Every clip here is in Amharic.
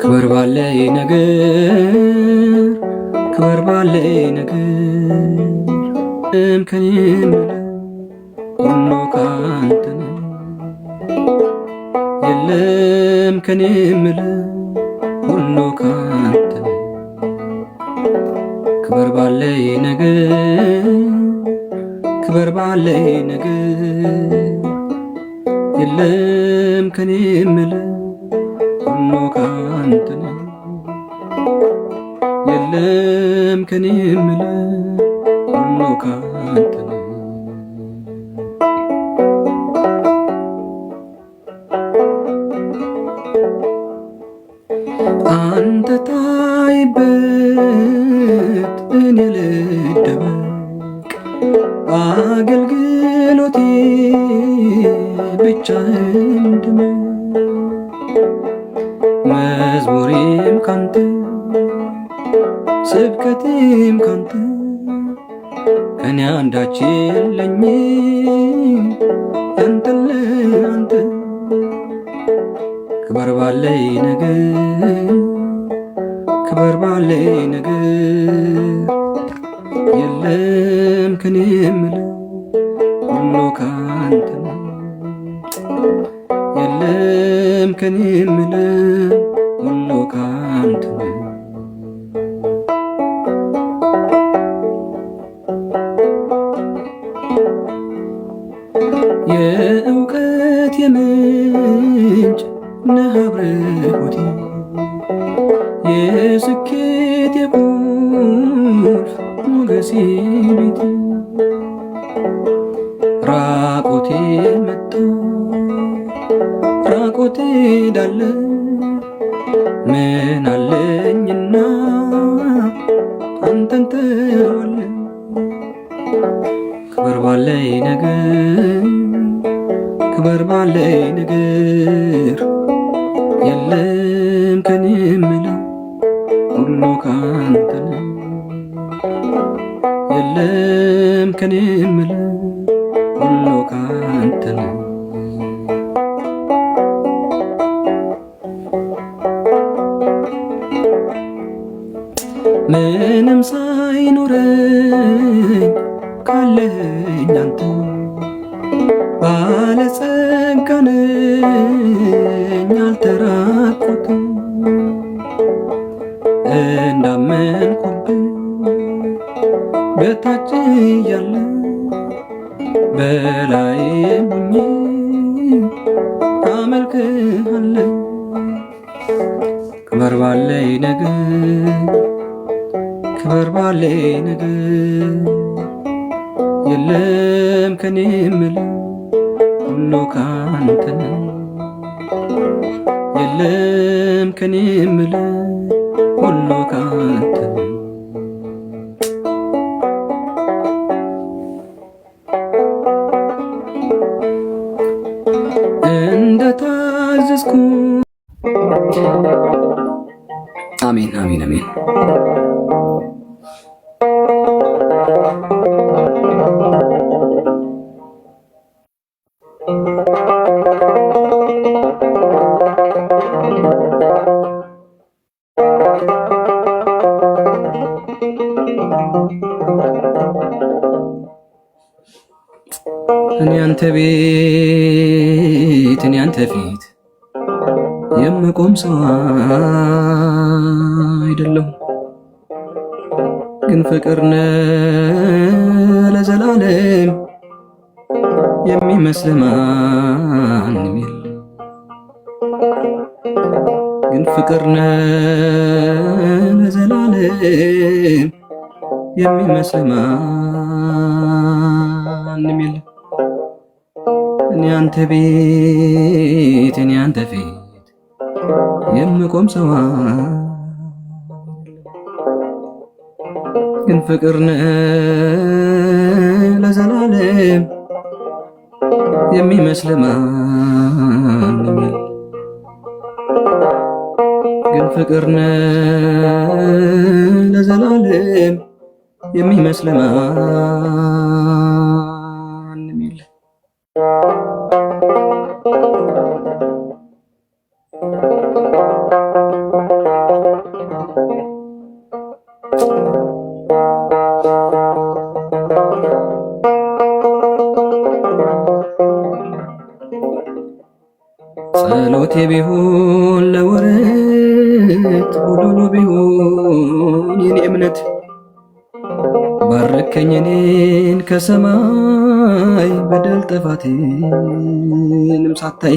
ክበር ባለይ ነገር ክበር ባለይ ነገር ከኔ ሁሉ ካንተ ነው የለም ከኔ ሁሉ ካንተ ነው ክበር ባለይ ነገር ክበር ባለይ ነገር የለም ከኔ ሁሉ ካንተ ነው የለም ከኔ ሁሉ ካንተ ነው አንተ ታይበት እኔ ልደበቅ አገልግሎቴ ብቻ እንድመቅ መዝሙሬም ካንተ ስብከቴም ካንተ ከኔ አንዳች የለኝም ያንተን ለአንተ ክበር ባለይ ነገር ክበር ባለይ ነገር የለም ከኔ ሁሉ ካንተ ነው የለም ከኔ ሁሉ ካንተ ነው የእውቀት የምንጭ ነህ አብርሆቴ የስኬት የቁልፍ ሞገሴ ቤቴ ራቆቴ መጣ ራቆቴ ዳለ ምን አለኝና አንተን ተዋለ ክበር ባለይ ነገር ክበር ባለይ ነገር የለም ከኔ ሁሉ ካንተ ነው የለም ከኔ ሁሉ ካንተ ነው ምንም ሳይኖረኝ ካለኝ አንተ ባለጸጋ ነኝ አልተራቆትም እንዳመንኩብህ በታች ያለ በላይ ሆኜ አመልክሃለሁ ክበር ባለይ ነገር ክበር ባለይ ነገር የለም ከኔ ሁሉ ካንተ ነው የለም ከኔ ሁሉ ካንተ ነው እንደታዘዝኩ አሜን አሜን አሜን እኔ አንተ ቤት እኔ አንተ ፊት የምቆም ሰው አይደለሁ ግን ፍቅር ነህ ለዘላለም የሚመስል ማንም የለም ግን ፍቅር ነህ ለዘላለም የሚመስል ማንም የለም እኔ አንተ ቤት እኔ አንተ ፊት የምቆም ሰው ግን ፍቅር ነህ ለዘላለም የሚመስል ማንም የለም ግን ፍቅር ነህ ለዘላለም የሚመስል ማንም የለም ጸሎቴ ቢሆን ለወረት ጎዶሎ ቢሆን የኔ እምነት ባረከኝ እኔን ከሰማይ በደል ጥፋቴንም ሳታይ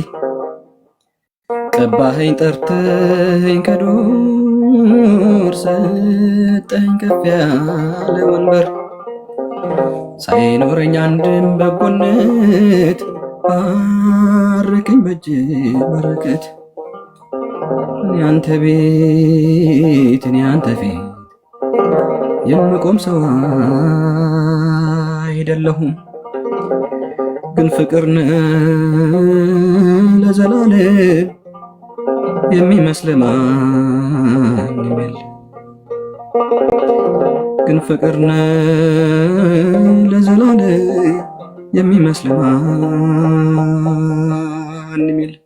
ቀባኸኝ ጠርተኸኝ ከዱር ሰጠኸኝ ከፍ ያለ ወንበር ሳይኖረኝ አንድም በጎነት ባረከኝ በእጅ በረከት እኔ አንተ ቤት እኔ አንተ ፊት የምቆም ሰው አይደለሁም ግን ፍቅር ነህ ለዘላለም የሚመስል ማንም የለም ግን ፍቅር ነህ ለዘላለም የሚመስል ማንም የለም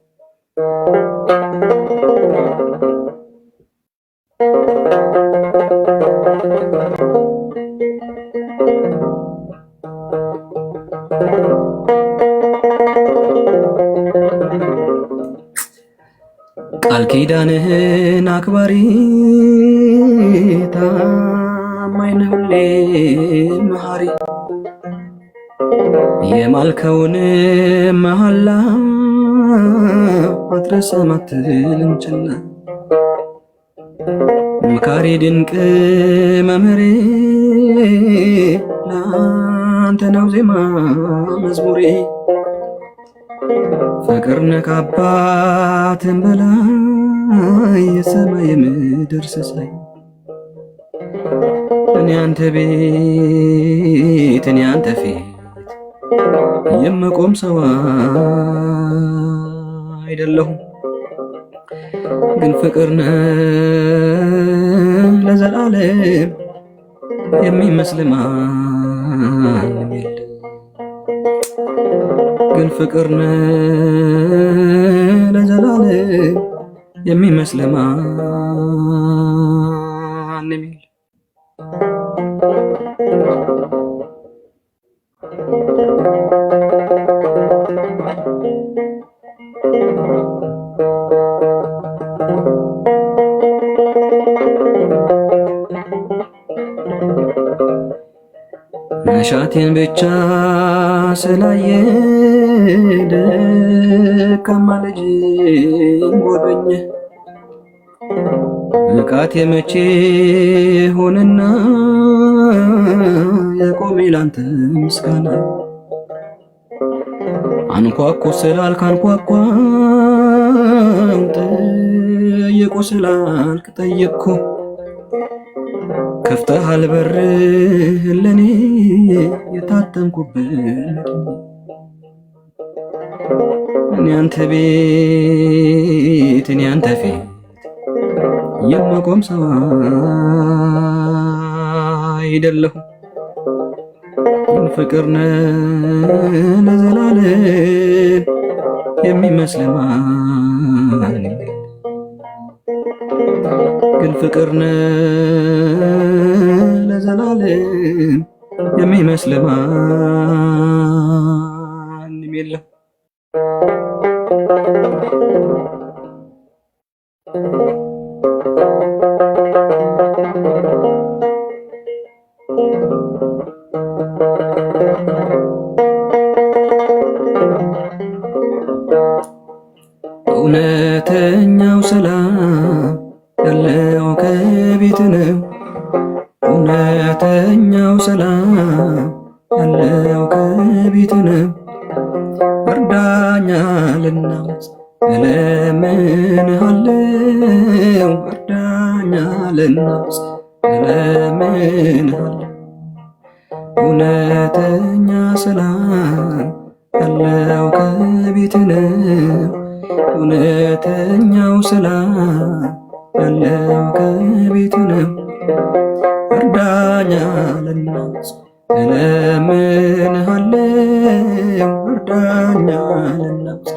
ቃል ኪዳንህን አክባሪ ታማኝ ነህ ሁሌ መሐሪ የማልከውን መሐላ አትረሳም አትልም ችላ መካሪ ድንቅ መምህሬ ላንተ ነው ዜማ መዝሙሬ ፍቅር ነህ ከአባትም በላይ የሰማይ የምድር ሲሳይ እኔ አንተ ቤት እኔ አንተ ፊት የምቆም ሰው አይደለሁም ግን ፍቅር ነህ ለዘላለም የሚመስል ማንም የለም ግን ፍቅር ነህ ለዘላለም የሚመስል ማንም የለም መሻቴን ብቻ ስላየ ደካማ ልጅ ጎበኘ ንቃቴ መቼ ሆነና የቆሜ ላንተ ምስጋና አንኳኩ ስላልክ አንኳኳው ጠየቁ ስላልክ ጠየቅኩ ከፍተሃል በርህ ለኔ የታተምኩበት እኔ አንተ ቤት እኔ አንተ ፊት የምቆም ሰው አይደለሁም ግን ፍቅር ነህ ለዘላለም የሚመስል ማንም ግን ፍቅር ነህ ለዘላለም የሚመስል ማንም የለም እውነተኛው ሰላም ያለው ከቤት ነው እውነተኛው ሰላም ያለው ከቤት ነው እርዳኛ ልናውጥ እለምንሃለው እርዳኛ ልናውጥ እለምንሃለው እውነተኛ ሰላም ያለው ከቤት ነው እውነተኛው ሰላም ያለው ከቤት ነው እርዳኛ ልናውጥ እለምንሃለው እርዳኛ ልናውጥ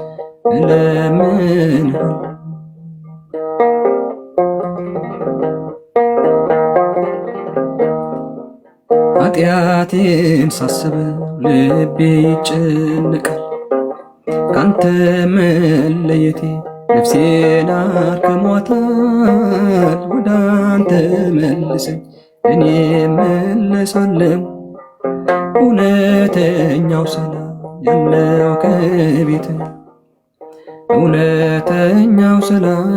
እለምንሃለው ኃጢአቴን ሳስብ ልቤ ይጨነቃል። ካንተ መለየቴ ነፍሴን አርክሟታል። ወደ አንተ መልሰኝ እኔ እመለሳለሁ። እውነተኛው ሰላም ያለው ከቤት ነው። እውነተኛው ሰላም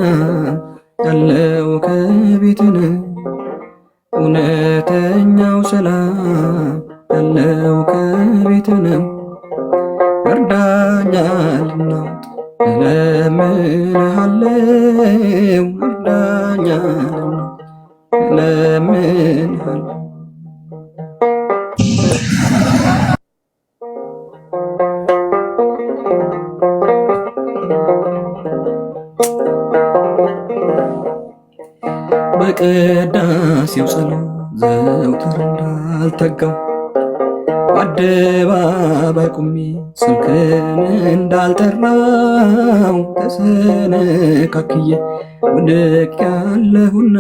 ያለው ከቤት ነው። እውነተኛው ሰላም ያለው ከቤት ነው። እርዳኛልና እለምንሃለው፣ እርዳኛልና እለምንሃለው። በቅዳሴው ጸሎት ዘውትር እንዳልተጋው በአደባባይ ቁሜ ስምህን እንዳልጠራው ተሰነካክዬ ወድቄያለሁና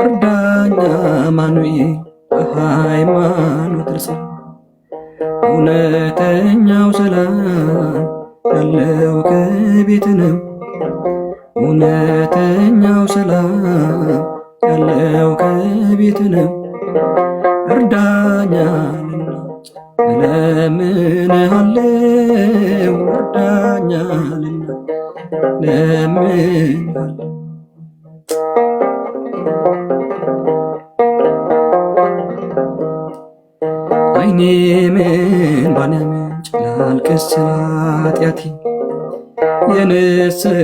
እርዳኝ አማኑኤል በሃይማኖት ልጽና። እውነተኛው ሰላም ያለው ከቤት ነው። እውነተኛው ሰላም ያለው ከቤት ነው። እርዳኛልና እለምንሃለው፣ እርዳኛልና እለምንሃለው። ዓይኔ እንባን ያመነጭ ላልቅስ ስለ ኃጢአቴ የንስሐ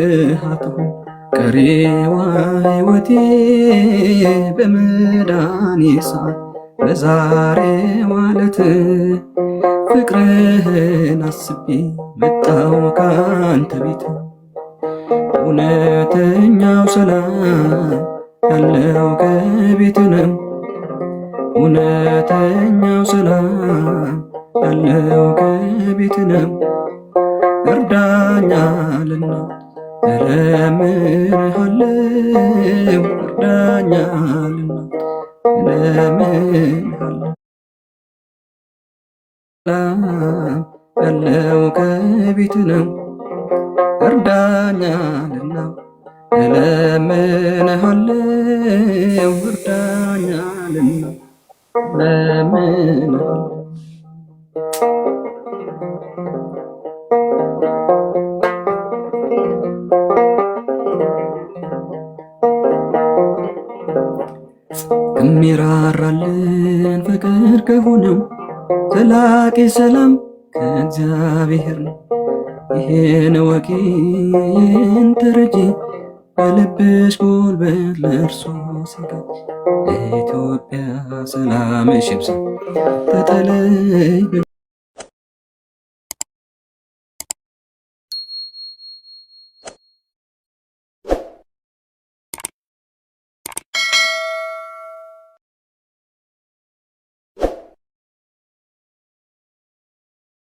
ትሁን ቀሪዋ ሕይወቴ በመዳኔ ሰዓት በዛሬዋ ዕለት ፍቅርህን አስቤ መጣሁ ካንተ ቤት። እውነተኛው ሰላም ያለው ከቤት ነው። እውነተኛው ሰላም ያለው ከቤት ነው። እርዳኛልና እለምንሃለው፣ እርዳኛልና እለምንሃለው። ሰላም ያለው ከቤት ነው። እርዳኛልና እለምንሃለው፣ እርዳኛልና እለምንሃለው። የሚራራልን ፍቅር ከሆነው ዘላቂ ሰላም ከእግዚአብሔር ነው። ይህን ወቂ ይህን ተረጂ በልብሽ ጉልበት ለእርሶ ስገጂ። ኢትዮጵያ ሰላምሽ ይብዛ ተጠለይ